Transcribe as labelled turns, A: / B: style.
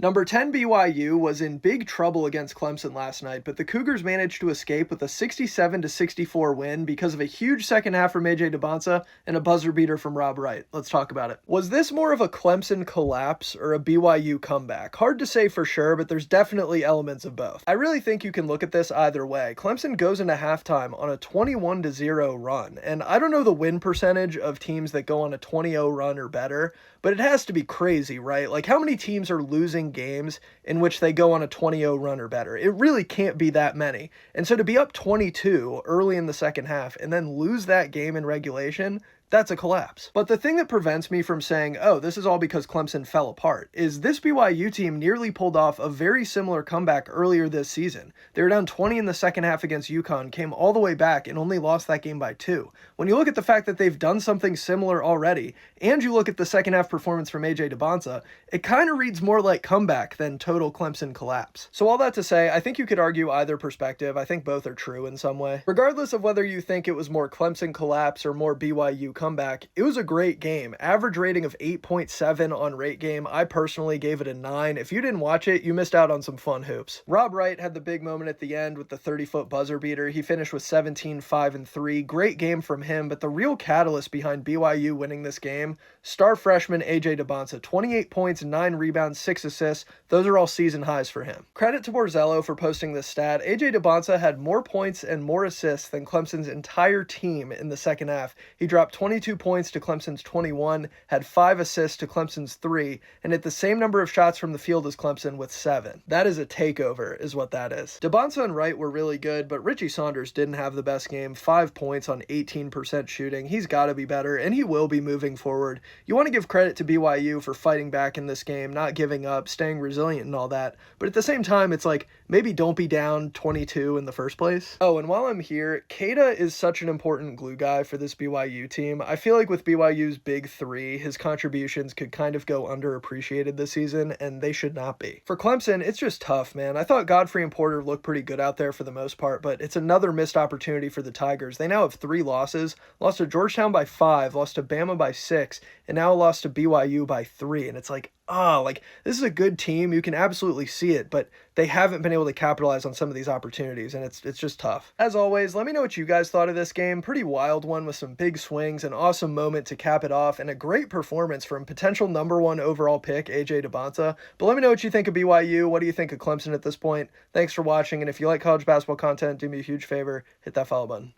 A: Number 10 BYU was in big trouble against Clemson last night, but the Cougars managed to escape with a 67-64 win because of a huge second half from Dybantsa and a buzzer beater from Rob Wright. Let's talk about it. Was this more of a Clemson collapse or a BYU comeback? Hard to say for sure, but there's definitely elements of both. I really think you can look at this either way. Clemson goes into halftime on a 21-0 run, and I don't know the win percentage of teams that go on a 20-0 run or better, but it has to be crazy, right? Like, how many teams are losing games in which they go on a 20-0 run or better? It really can't be that many. And so to be up 22 early in the second half and then lose that game in regulation, that's a collapse. But the thing that prevents me from saying, oh, this is all because Clemson fell apart, is this BYU team nearly pulled off a very similar comeback earlier this season. They were down 20 in the second half against UConn, came all the way back, and only lost that game by 2. When you look at the fact that they've done something similar already, and you look at the second half performance from Dybantsa, it kind of reads more like comeback than total Clemson collapse. So all that to say, I think you could argue either perspective. I think both are true in some way. Regardless of whether you think it was more Clemson collapse or more BYU comeback, it was a great game. Average rating of 8.7 on Rate Game. I personally gave it a 9. If you didn't watch it, you missed out on some fun hoops. Rob Wright had the big moment at the end with the 30-foot buzzer beater. He finished with 17, 5, and 3. Great game from him, but the real catalyst behind BYU winning this game, star freshman Dybantsa, 28 points, 9 rebounds, 6 assists. Those are all season highs for him. Credit to Borzello for posting this stat. Dybantsa had more points and more assists than Clemson's entire team in the second half. He dropped 22 points to Clemson's 21, had 5 assists to Clemson's 3, and hit the same number of shots from the field as Clemson with 7. That is a takeover, is what that is. Dybantsa and Wright were really good, but Richie Saunders didn't have the best game. 5 points on 18% shooting. He's got to be better, and he will be moving forward. You want to give credit to BYU for fighting back in this game, not giving up, staying resilient and all that, but at the same time, it's like, maybe don't be down 22 in the first place. Oh, and while I'm here, Keita is such an important glue guy for this BYU team. I feel like with BYU's big three, his contributions could kind of go underappreciated this season, and they should not be. For Clemson, it's just tough, man. I thought Godfrey and Porter looked pretty good out there for the most part, but it's another missed opportunity for the Tigers. They now have 3 losses, lost to Georgetown by 5, lost to Bama by 6, and now lost to BYU by 3, and it's like, this is a good team. You can absolutely see it, but they haven't been able to capitalize on some of these opportunities, and it's just tough. As always, let me know what you guys thought of this game. Pretty wild one with some big swings, an awesome moment to cap it off, and a great performance from potential #1 overall pick, Dybantsa. But let me know what you think of BYU. What do you think of Clemson at this point? Thanks for watching, and if you like college basketball content, do me a huge favor, hit that follow button.